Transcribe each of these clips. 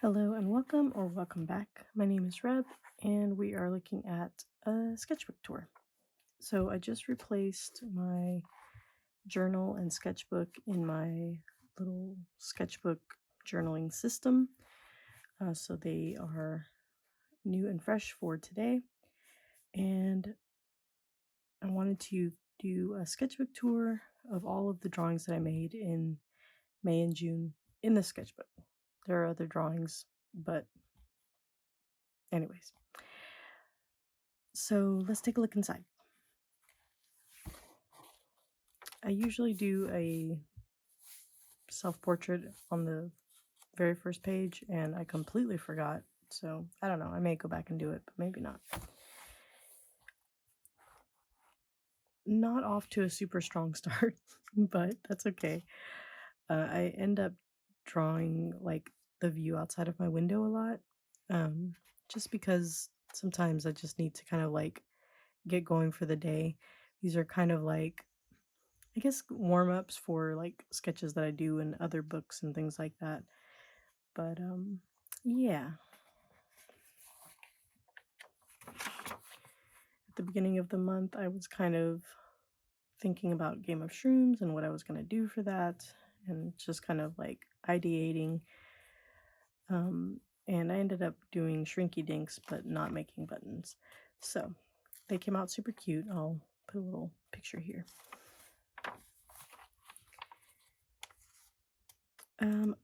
Hello and welcome or welcome back. My name is Reb and we are looking at a sketchbook tour. So I just replaced my journal and sketchbook in my little sketchbook journaling system. So they are new and fresh for today. And I wanted to do a sketchbook tour of all of the drawings that I made in May and June in the sketchbook. There are other drawings, but anyways. So let's take a look inside. I usually do a self-portrait on the very first page, and I completely forgot. So I don't know. I may go back and do it, but maybe not. Not off to a super strong start, but that's okay. I end up drawing like the view outside of my window a lot, just because sometimes I just need to kind of like get going for the day. These are kind of like, I guess, warm-ups for like sketches that I do in other books and things like that. But yeah. At the beginning of the month, I was kind of thinking about Game of Shrooms and what I was going to do for that, and just kind of like ideating. And I ended up doing Shrinky Dinks, but not making buttons. So they came out super cute. I'll put a little picture here.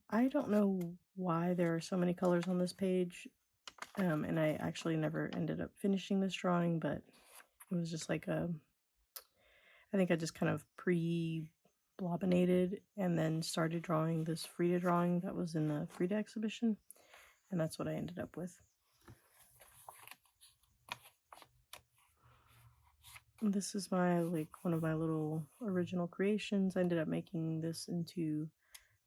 I don't know why there are so many colors on this page, and I actually never ended up finishing this drawing, but it was just like I think I just kind of pre-blobinated and then started drawing this Frida drawing that was in the Frida exhibition, and that's what I ended up with. This is my, like, one of my little original creations. I ended up making this into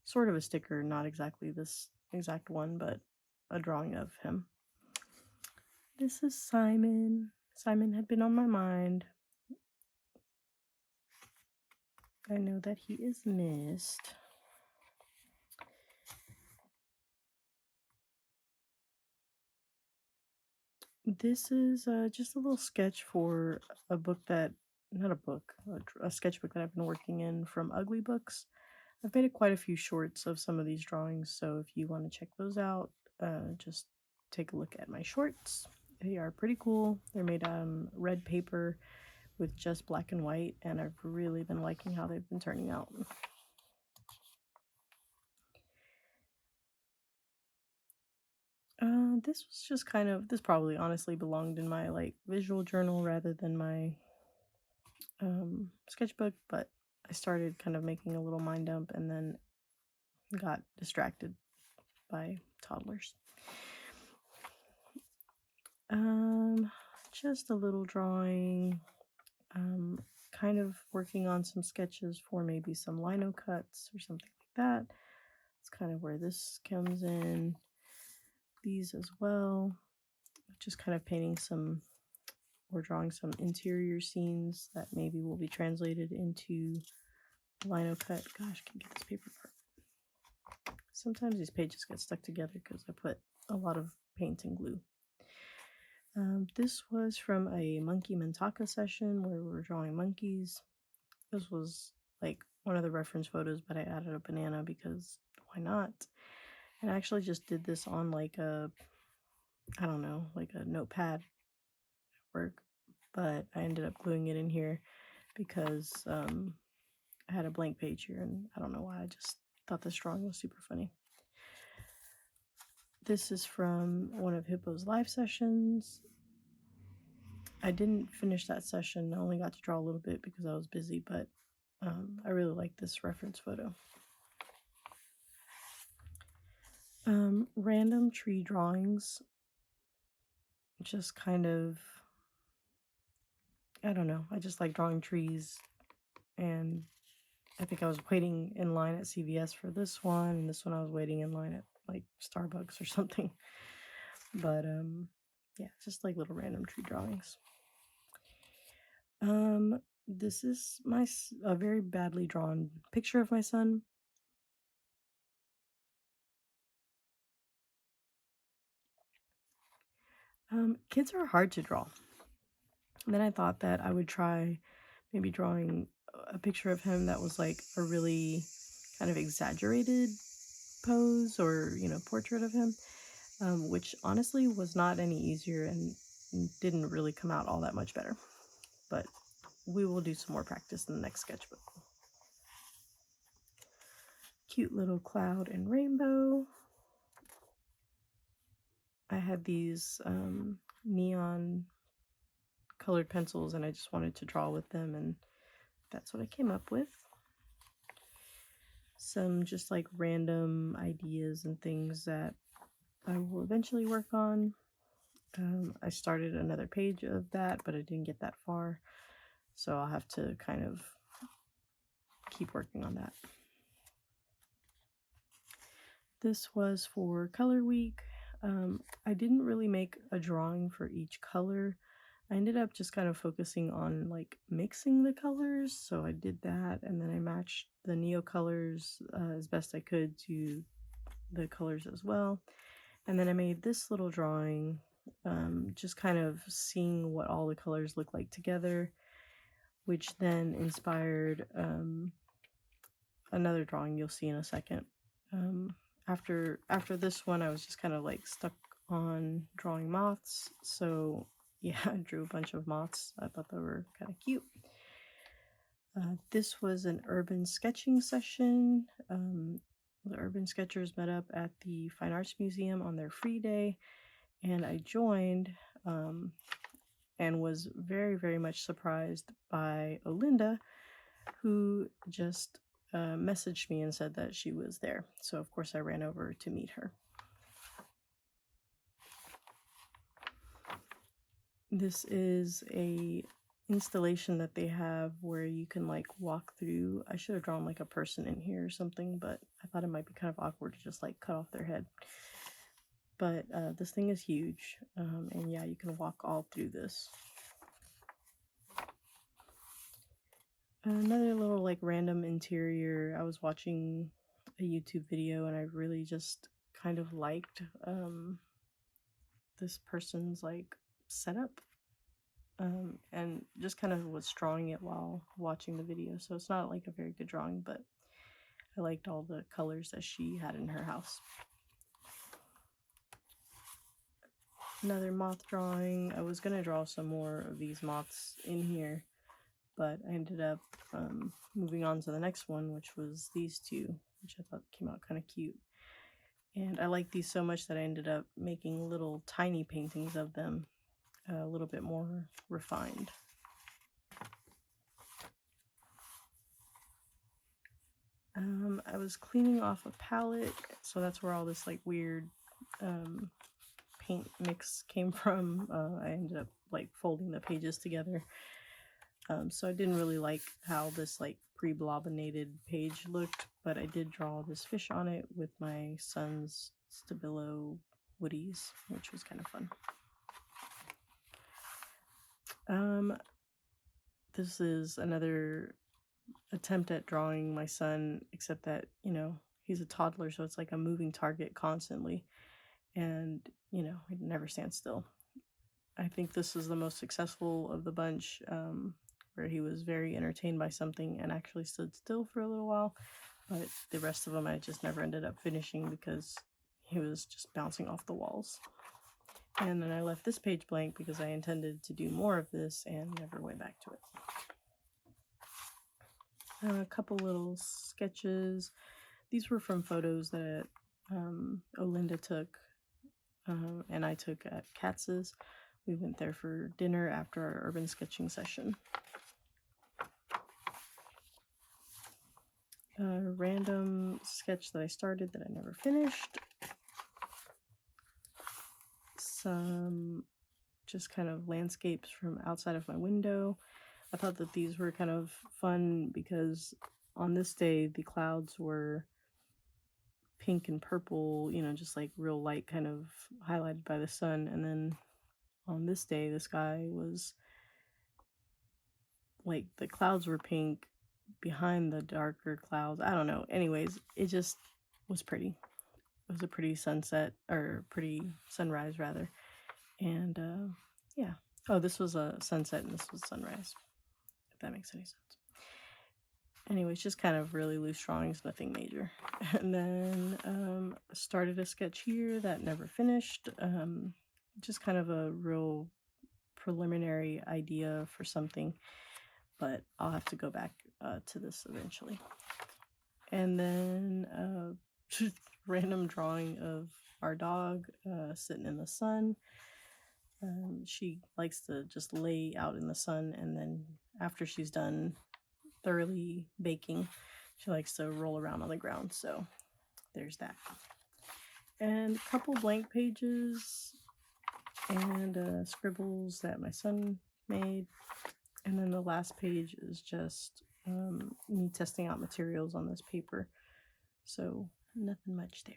sort of a sticker, not exactly this exact one, but a drawing of him. This is Simon. Simon had been on my mind. I know that he is missed. This is just a little sketch for a book that, not a book, a sketchbook that I've been working in from Ugly Books. I've made quite a few shorts of some of these drawings, so if you want to check those out, just take a look at my shorts. They are pretty cool. They're made on red paper with just black and white, and I've really been liking how they've been turning out. This was just kind of, this probably honestly belonged in my like visual journal rather than my sketchbook, but I started kind of making a little mind dump and then got distracted by toddlers. Just a little drawing, kind of working on some sketches for maybe some lino cuts or something like that. That's kind of where this comes in. These as well, just kind of painting some or drawing some interior scenes that maybe will be translated into lino cut. Gosh, I can get this paper apart. Sometimes these pages get stuck together because I put a lot of paint and glue. This was from a Monkey Mintaka session where we were drawing monkeys. This was like one of the reference photos, but I added a banana because why not? And I actually just did this on like a, I don't know, like a notepad at work, but I ended up gluing it in here because I had a blank page here, and I don't know why, I just thought this drawing was super funny. This is from one of Hippo's live sessions. I didn't finish that session. I only got to draw a little bit because I was busy, but I really like this reference photo. Random tree drawings. Just kind of, I don't know. I just like drawing trees, and I think I was waiting in line at CVS for this one, and this one I was waiting in line at like Starbucks or something. But yeah, just like little random tree drawings. This is a very badly drawn picture of my son. Kids are hard to draw. And then I thought that I would try maybe drawing a picture of him that was like a really kind of exaggerated pose or, portrait of him, which honestly was not any easier and didn't really come out all that much better. But we will do some more practice in the next sketchbook. Cute little cloud and rainbow. I had these neon colored pencils and I just wanted to draw with them, and that's what I came up with. Some just like random ideas and things that I will eventually work on. I started another page of that, but I didn't get that far, so I'll have to kind of keep working on that. This was for Color Week. I didn't really make a drawing for each color. I ended up just kind of focusing on like mixing the colors, so I did that, and then I matched the Neo colors as best I could to the colors as well. And then I made this little drawing, just kind of seeing what all the colors look like together, which then inspired another drawing you'll see in a second. After this one, I was just kind of like stuck on drawing moths, so yeah, I drew a bunch of moths. I thought they were kind of cute. This was an urban sketching session. The urban sketchers met up at the Fine Arts Museum on their free day, and I joined and was very, very much surprised by Olinda, who just messaged me and said that she was there. So of course I ran over to meet her. This is a installation that they have where you can like walk through. I should have drawn like a person in here or something, but I thought it might be kind of awkward to just like cut off their head. But this thing is huge, and yeah, you can walk all through this. Another little like random interior. I was watching a YouTube video and I really just kind of liked this person's like setup, and just kind of was drawing it while watching the video. So it's not like a very good drawing, but I liked all the colors that she had in her house. Another moth drawing. I was gonna draw some more of these moths in here, but I ended up moving on to the next one, which was these two, which I thought came out kind of cute. And I like these so much that I ended up making little tiny paintings of them, a little bit more refined. I was cleaning off a palette, so that's where all this like weird paint mix came from. I ended up like folding the pages together. So I didn't really like how this like pre-blobinated page looked, but I did draw this fish on it with my son's Stabilo woodies, which was kind of fun. This is another attempt at drawing my son, except that, he's a toddler, so it's like a moving target constantly, and, he never stands still. I think this is the most successful of the bunch, where he was very entertained by something and actually stood still for a little while, but the rest of them I just never ended up finishing because he was just bouncing off the walls. And then I left this page blank because I intended to do more of this and never went back to it. A couple little sketches. These were from photos that Olinda took and I took at Katz's. We went there for dinner after our urban sketching session. A random sketch that I started that I never finished. Some just kind of landscapes from outside of my window. I thought that these were kind of fun because on this day the clouds were pink and purple, just like real light kind of highlighted by the sun, and then on this day the sky was like the clouds were pink behind the darker clouds. I don't know. Anyways, it just was pretty. It was a pretty sunset, or pretty sunrise rather, And yeah. Oh, this was a sunset and this was sunrise, if that makes any sense. Anyways, just kind of really loose drawings, nothing major. And then started a sketch here that never finished. Just kind of a real preliminary idea for something, but I'll have to go back to this eventually. And then just random drawing of our dog sitting in the sun. She likes to just lay out in the sun, and then after she's done thoroughly baking, she likes to roll around on the ground. So there's that. And a couple blank pages and scribbles that my son made. And then the last page is just me testing out materials on this paper. So nothing much there.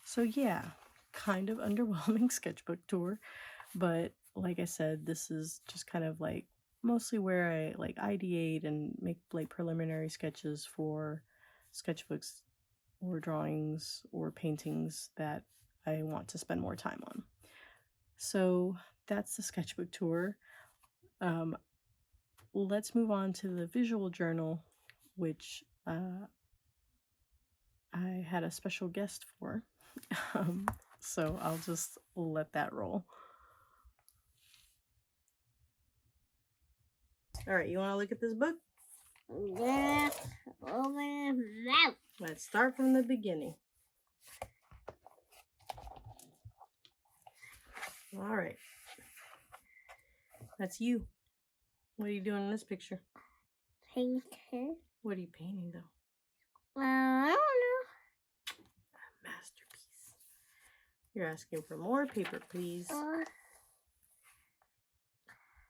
So yeah, kind of underwhelming sketchbook tour. But like I said, this is just kind of like mostly where I like ideate and make like preliminary sketches for sketchbooks or drawings or paintings that I want to spend more time on. So that's the sketchbook tour. Let's move on to the visual journal, which I had a special guest for. So I'll just let that roll. All right, you want to look at this book? Yeah, open it out. Let's start from the beginning. All right. That's you. What are you doing in this picture? Painting. What are you painting, though? I don't know. A masterpiece. You're asking for more paper, please.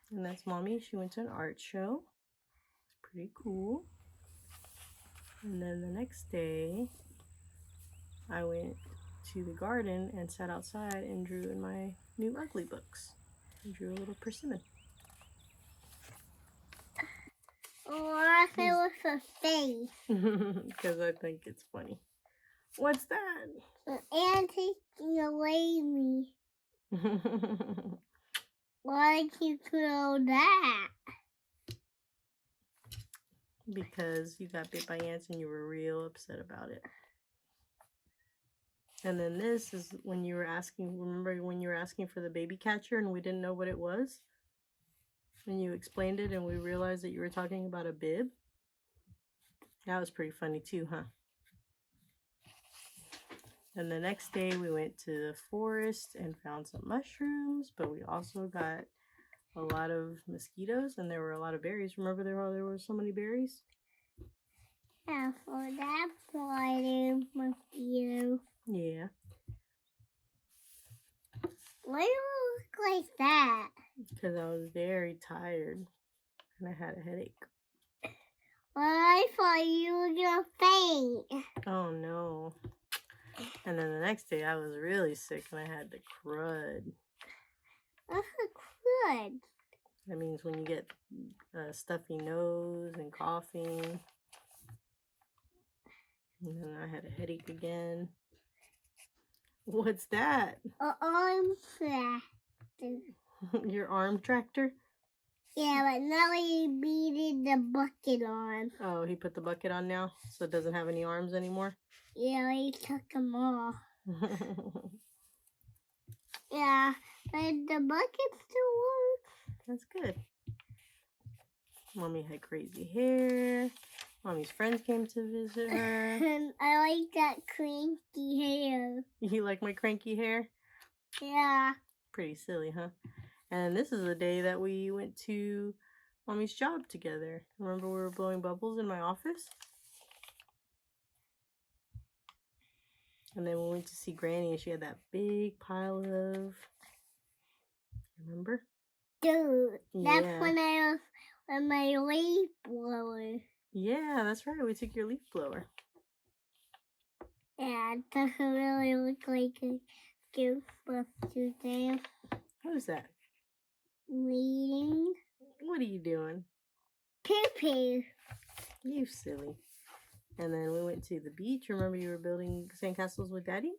And that's Mommy. She went to an art show. It's pretty cool. And then the next day, I went to the garden and sat outside and drew in my new ugly books. I drew a little persimmon. Or if it was a face. Because I think it's funny. What's that? The ant taking away me. Why did you throw that? Because you got bit by ants and you were real upset about it. And then this is when you were asking, remember when you were asking for the baby catcher and we didn't know what it was? And you explained it and we realized that you were talking about a bib? That was pretty funny too, huh? And the next day we went to the forest and found some mushrooms, but we also got a lot of mosquitoes and there were a lot of berries. Remember there were so many berries? Yeah, for that spider mosquito. Yeah. Why do you look like that? Because I was very tired and I had a headache. Well, I thought you were gonna faint. Oh no. And then the next day I was really sick and I had the crud. What's a crud? That means when you get a stuffy nose and coughing. And then I had a headache again. What's that? Arm tractor. Your arm tractor? Yeah, but now he beating the bucket on. Oh, he put the bucket on now, so it doesn't have any arms anymore? Yeah, he took them off. Yeah, but the bucket still works. That's good. Mommy had crazy hair. Mommy's friends came to visit her. And I like that cranky hair. You like my cranky hair? Yeah. Pretty silly, huh? And this is the day that we went to Mommy's job together. Remember we were blowing bubbles in my office? And then we went to see Granny and she had that big pile of... Remember? Dude, that's Yeah. when I was with my leaf blower. Yeah, that's right. We took your leaf blower. Yeah, it doesn't really look like a Ghostbusters there. Who's that? Reading. What are you doing? Poo-poo. You silly. And then we went to the beach. Remember you were building sandcastles with Daddy?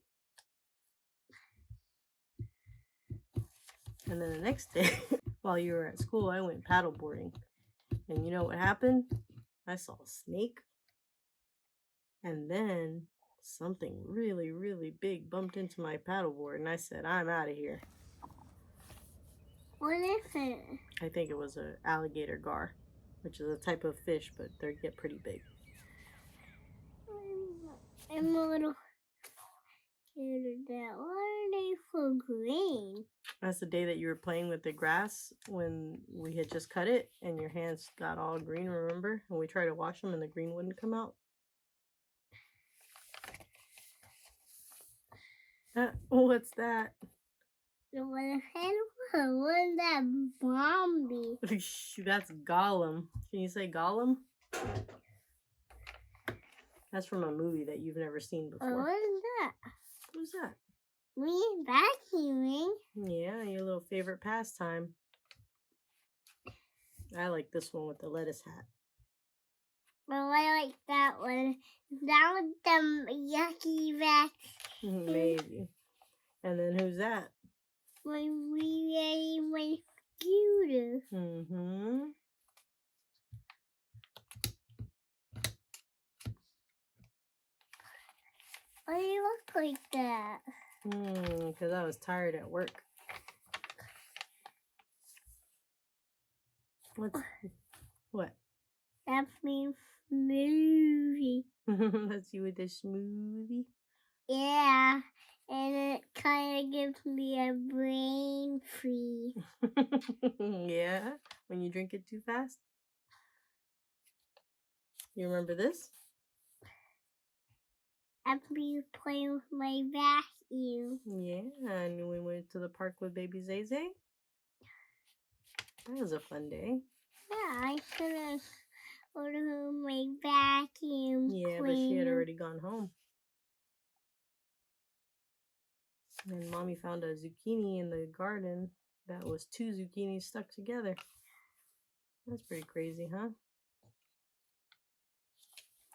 And then the next day, while you were at school, I went paddleboarding. And you know what happened? I saw a snake. And then something really, really big bumped into my paddleboard. And I said, I'm out of here. What is it? I think it was an alligator gar, which is a type of fish, but they get pretty big. I'm a little scared of that. Why are they so green? That's the day that you were playing with the grass when we had just cut it and your hands got all green, remember? And we tried to wash them and the green wouldn't come out. What's that? What is that zombie? That's Gollum. Can you say Gollum? That's from a movie that you've never seen before. What is that? Who's that? Me vacuuming. Yeah, your little favorite pastime. I like this one with the lettuce hat. Well, I like that one. That was the yucky vacuum. Maybe. And then who's that? When we ate my scooter. Mm-hmm. Why do you look like that? Because I was tired at work. What? That's me smoothie. That's you with the smoothie? Yeah, and it kind of gives me a brain freeze. Yeah? When you drink it too fast? You remember this? After you play with my vacuum. Yeah, and we went to the park with baby Zay Zay. That was a fun day. Yeah, I should have ordered my vacuum. Yeah, but she had already gone home. And Mommy found a zucchini in the garden that was 2 zucchinis stuck together. That's pretty crazy, huh?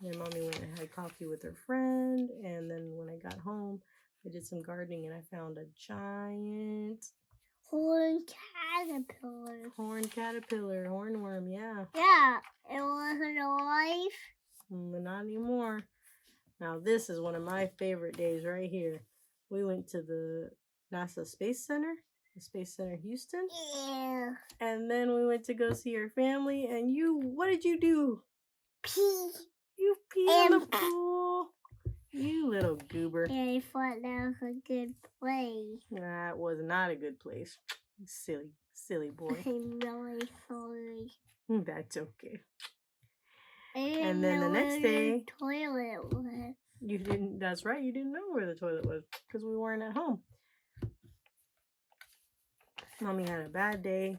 And Mommy went and had coffee with her friend. And then when I got home, I did some gardening and I found a giant horned caterpillar. Hornworm, yeah. Yeah, it wasn't alive. But not anymore. Now this is one of my favorite days right here. We went to the NASA Space Center, the Space Center Houston. Yeah. And then we went to go see our family. And what did you do? Pee. You peed in the pool. You little goober. Yeah, I thought that was a good place. That was not a good place. Silly boy. I'm really sorry. That's okay. And then the next day, the toilet was. You didn't. That's right. You didn't know where the toilet was because we weren't at home. Mommy had a bad day,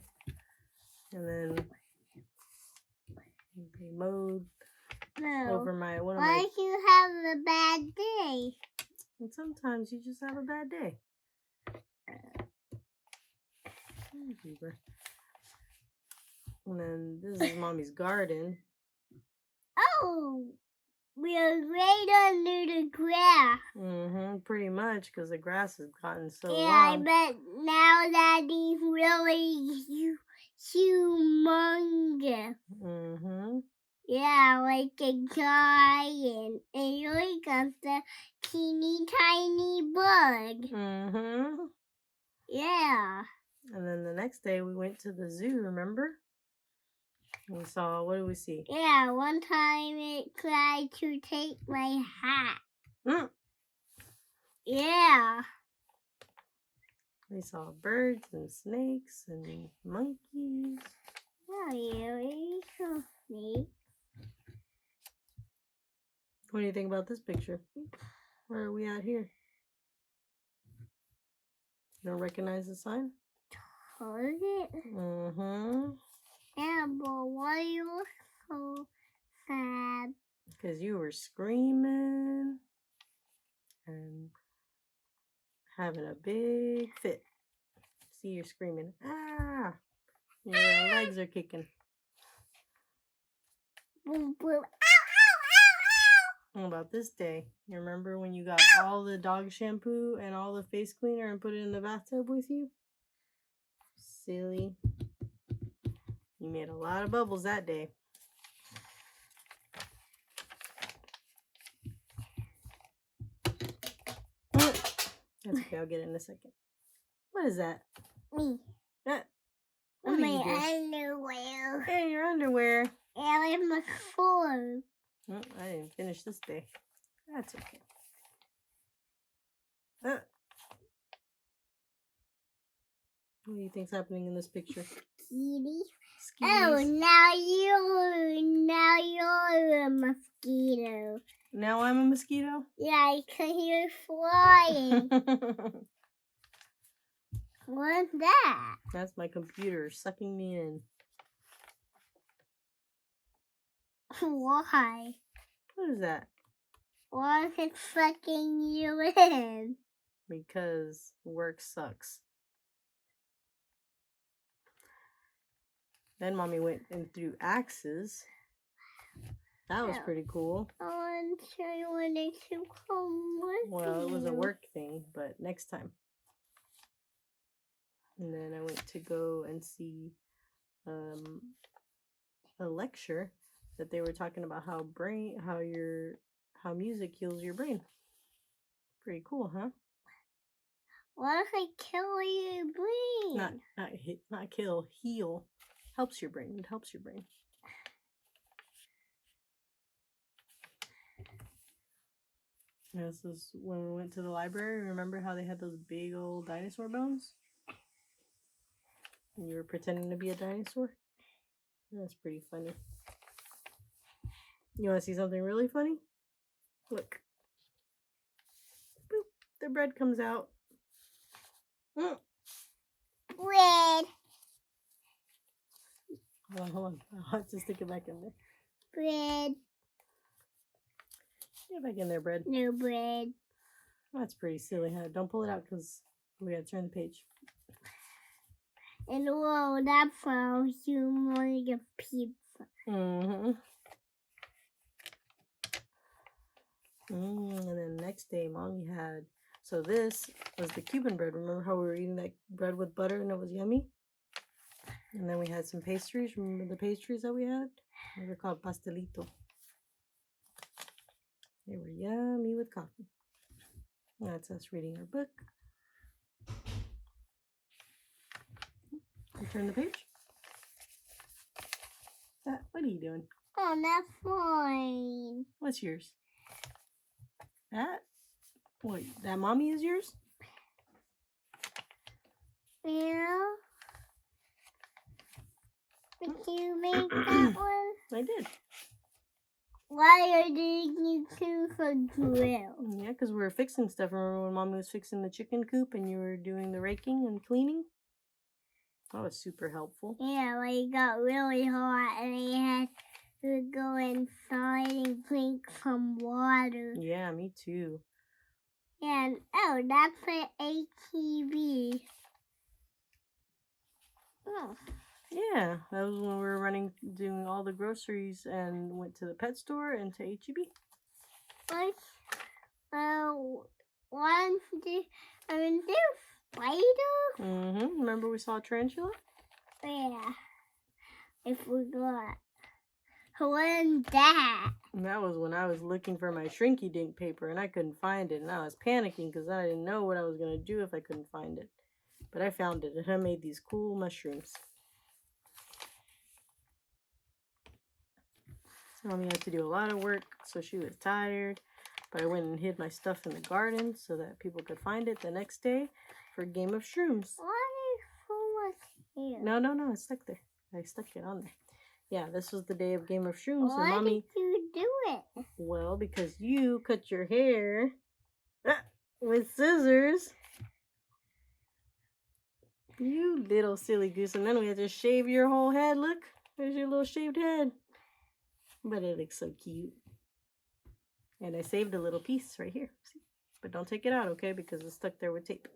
and then they mowed over one of my. Why do you have a bad day? And sometimes you just have a bad day. And then this is Mommy's garden. Oh, we are right under the grass. Pretty much, because the grass has gotten so long. I bet now Daddy's really humongous. Yeah, like a giant. And you're just a teeny tiny bug. Yeah. And then the next day we went to the zoo, remember? We saw, what did we see? Yeah, one time it tried to take my hat. Yeah. We saw birds and snakes and monkeys. Oh, yeah, we saw snakes. What do you think about this picture? Where are we at here? You don't recognize the sign? Target? Yeah, but why you look so sad? Because you were screaming and having a big fit. See, you're screaming. Ah! Your legs are kicking. Boom, boom. What about this day? You remember when you got all the dog shampoo and all the face cleaner and put it in the bathtub with you? silly. You made a lot of bubbles that day. That's okay, I'll get it in a second. What is that? Me. What My are you doing? underwear. Hey, your underwear. And I'm a phone. Oh, I didn't finish this day. That's okay. What do you think's happening in this picture? Kitty. Skis. Oh, now you're a mosquito. Now I'm a mosquito? Yeah, because you're flying. What's that? That's my computer sucking me in. Why? What is that? Why is it sucking you in? Because work sucks. Then Mommy went and threw axes. That was pretty cool. I'm sure you wanted to come with Well, it was a you. work thing, but next time. And then I went to go and see a lecture that they were talking about how music heals your brain. Pretty cool, huh? What if I kill your brain? Not kill, heal. Helps your brain. It helps your brain. This is when we went to the library. Remember how they had those big old dinosaur bones? And you were pretending to be a dinosaur? That's pretty funny. You want to see something really funny? Look. Boop. The bread comes out. Bread. Hold on. I'll have to stick it back in there. Bread. Get back in there, bread. No bread. That's pretty silly, huh? Don't pull it out because we gotta turn the page. And whoa, that fell you like a pizza. And then next day, Mommy had. So this was the Cuban bread. Remember how we were eating that bread with butter and it was yummy? And then we had some pastries. Remember the pastries that we had? They were called pastelito. They were yummy with coffee. That's us reading our book. You turn the page. What are you doing? Oh, that's fine. What's yours? That? What? That Mommy is yours? Yeah. Did you make that one? I did. Why did you choose a drill? Yeah, because we were fixing stuff. Remember when Mommy was fixing the chicken coop and you were doing the raking and cleaning? That was super helpful. Yeah, when it got really hot and I had to go inside and drink some water. Yeah, me too. And oh, that's an ATV. Oh. Yeah, that was when we were doing all the groceries and went to the pet store and to HEB. What? One, two, there's spider? Remember we saw a tarantula? Yeah. I forgot. When's that? And that was when I was looking for my shrinky dink paper and I couldn't find it. And I was panicking because I didn't know what I was going to do if I couldn't find it. But I found it and I made these cool mushrooms. So Mommy had to do a lot of work, so she was tired. But I went and hid my stuff in the garden so that people could find it the next day for a game of shrooms. Why is so much here? No, it's stuck there. I stuck it on there. Yeah, this was the day of game of shrooms. Why and Mommy, did you do it? well, because you cut your hair with scissors. You little silly goose. And then we had to shave your whole head. Look, there's your little shaved head. But it looks so cute. And I saved a little piece right here. See? But don't take it out, okay? Because it's stuck there with tape.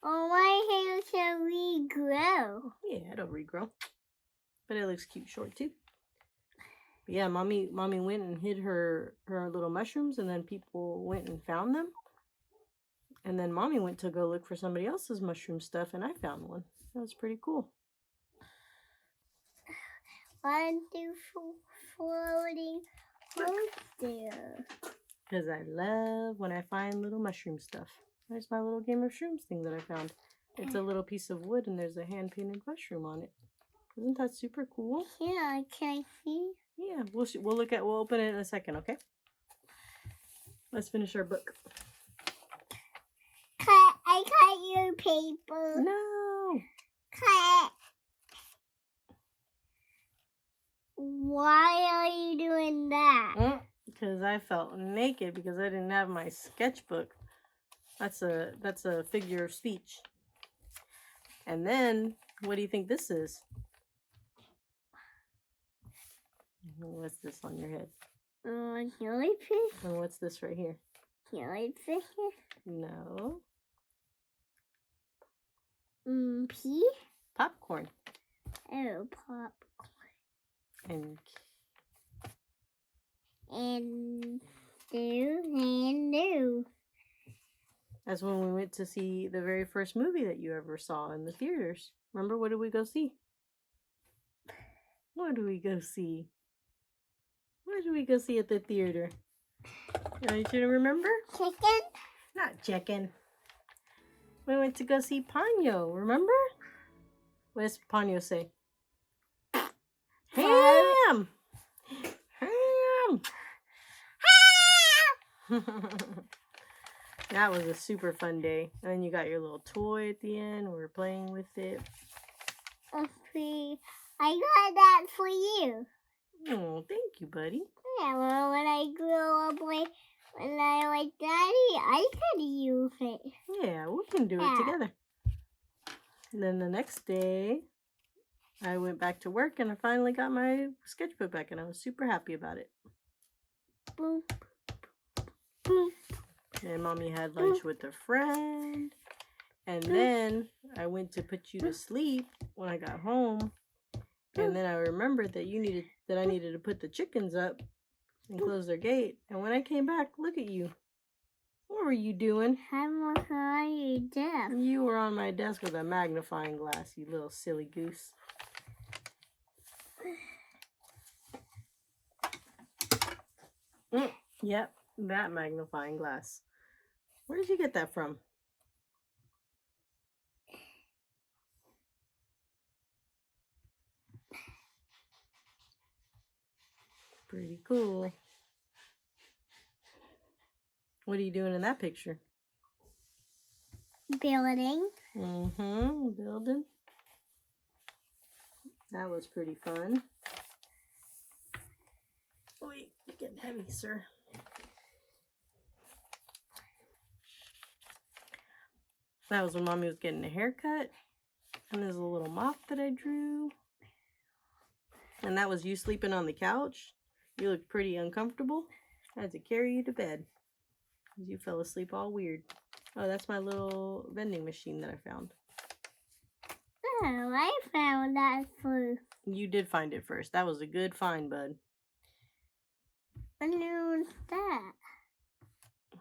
Oh, my hair should regrow. Yeah, it'll regrow. But it looks cute short too. But yeah, mommy went and hid her little mushrooms, and then people went and found them. And then Mommy went to go look for somebody else's mushroom stuff, and I found one. That was pretty cool. 1, 2, 4, floating there. Because I love when I find little mushroom stuff. There's my little game of shrooms thing that I found. It's a little piece of wood, and there's a hand-painted mushroom on it. Isn't that super cool? Yeah, can I see? Yeah, we'll open it in a second, okay? Let's finish our book. I cut your paper. No. Cut. Why are you doing that? Because I felt naked because I didn't have my sketchbook. That's a figure of speech. And then, what do you think this is? What's this on your head? Jellyfish? And what's this right here? Jellyfish? No. Pea? Popcorn. Oh, popcorn. And do. that's when we went to see the very first movie that you ever saw in the theaters. Remember, what did we go see? What did we go see? What did we go see at the theater? You should remember? Chicken? Not chicken. We went to go see Ponyo, remember? What does Ponyo say? Ham! Ham! That was a super fun day. And then you got your little toy at the end. We were playing with it. Okay. I got that for you. Oh, thank you, buddy. Yeah, well, when I grow up, when I like Daddy, I could use it. Yeah, we can do it together. And then the next day, I went back to work and I finally got my sketchbook back and I was super happy about it. Boop. Boop. And Mommy had lunch with a friend. And then I went to put you to sleep when I got home. And then I remembered that I needed to put the chickens up and close their gate. And when I came back, look at you. What were you doing? I'm on your desk. You were on my desk with a magnifying glass, you little silly goose. Yep, that magnifying glass. Where did you get that from? Pretty cool. What are you doing in that picture? Building. Building. That was pretty fun. Wait, you're getting heavy, sir. That was when Mommy was getting a haircut. And there's a little mop that I drew. And that was you sleeping on the couch. You looked pretty uncomfortable. I had to carry you to bed. You fell asleep all weird. Oh, that's my little vending machine that I found. Oh, I found that first. You did find it first. That was a good find, bud. And who's that?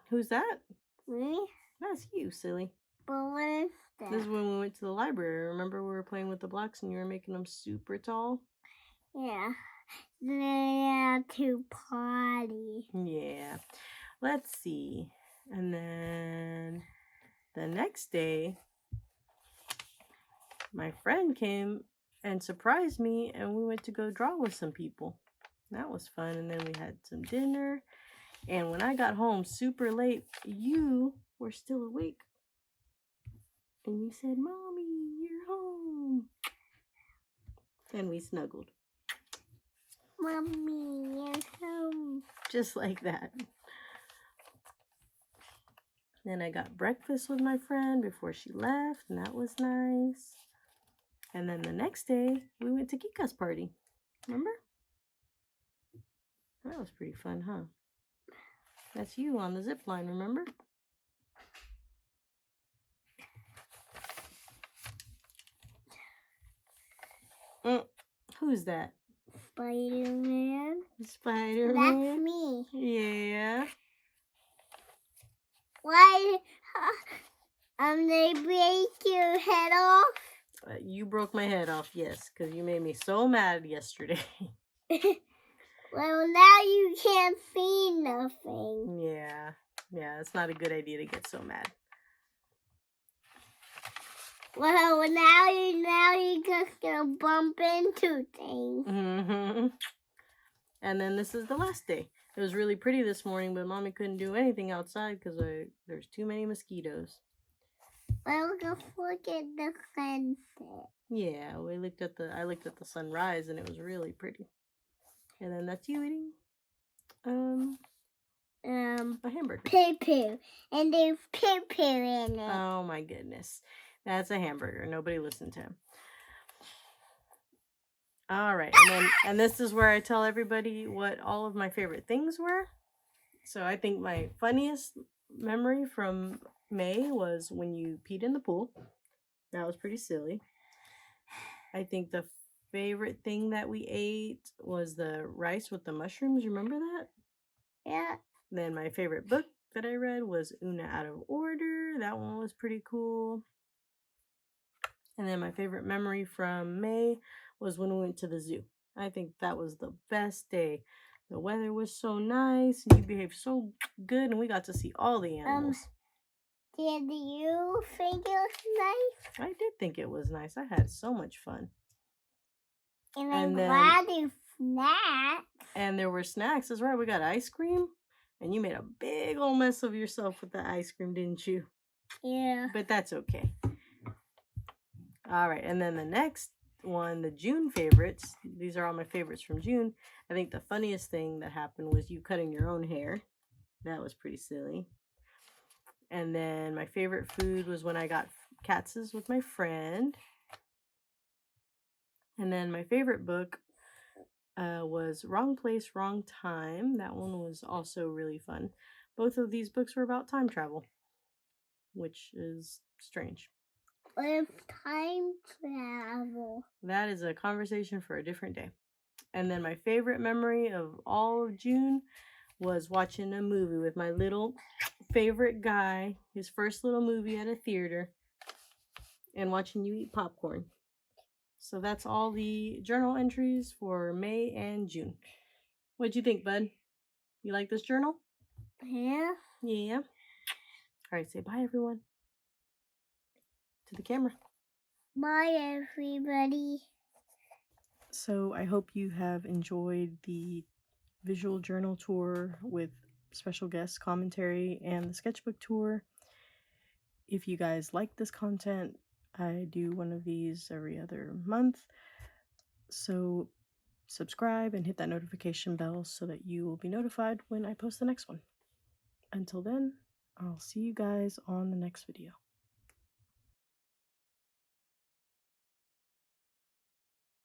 Who's that? Me? That's you, silly. But what is that? This is when we went to the library. Remember we were playing with the blocks and you were making them super tall? Yeah. They're to party. Yeah. Let's see. And then the next day, my friend came and surprised me and we went to go draw with some people. That was fun. And then we had some dinner. And when I got home super late, you were still awake. And you said, Mommy, you're home. And we snuggled. Mommy, you're home. Just like that. Then I got breakfast with my friend before she left, and that was nice. And then the next day, we went to Kika's party. Remember? That was pretty fun, huh? That's you on the zip line, remember? Who's that? Spider-Man. Spider-Man? That's me. Yeah. Why They break your head off. You broke my head off, yes, because you made me so mad yesterday. Well, now you can't see nothing. Yeah, it's not a good idea to get so mad. Well, now you're just gonna bump into things. Mm-hmm. And then this is the last day. It was really pretty this morning, but Mommy couldn't do anything outside because there's too many mosquitoes. Well, just look at the sunset. Yeah, I looked at the sunrise and it was really pretty. And then that's you eating a hamburger. Poo-poo. And there's poo-poo in it. Oh my goodness. That's a hamburger. Nobody listened to him. All right. And this is where I tell everybody what all of my favorite things were. So I think my funniest memory from May was when you peed in the pool. That was pretty silly. I think the favorite thing that we ate was the rice with the mushrooms. You remember that? Yeah. Then my favorite book that I read was Una Out of Order. That one was pretty cool. And then my favorite memory from May was when we went to the zoo. I think that was the best day. The weather was so nice and you behaved so good and we got to see all the animals. Did you think it was nice? I did think it was nice. I had so much fun. And I'm glad you snacked. And there were snacks. That's right. We got ice cream. And you made a big old mess of yourself with the ice cream, didn't you? Yeah. But that's okay. All right. And then the next one, the June favorites. These are all my favorites from June. I think the funniest thing that happened was you cutting your own hair. That was pretty silly. And then my favorite food was when I got Katz's with my friend. And then my favorite book was Wrong Place, Wrong Time. That one was also really fun. Both of these books were about time travel, which is strange. With time travel. That is a conversation for a different day. And then my favorite memory of all of June was watching a movie with my little favorite guy, his first little movie at a theater, and watching you eat popcorn. So that's all the journal entries for May and June. What'd you think, bud? You like this journal? Yeah. Yeah. All right, say bye, everyone. To the camera. Bye, everybody. So I hope you have enjoyed the visual journal tour with special guest commentary and the sketchbook tour. If you guys like this content, I do one of these every other month. So subscribe and hit that notification bell so that you will be notified when I post the next one. Until then, I'll see you guys on the next video.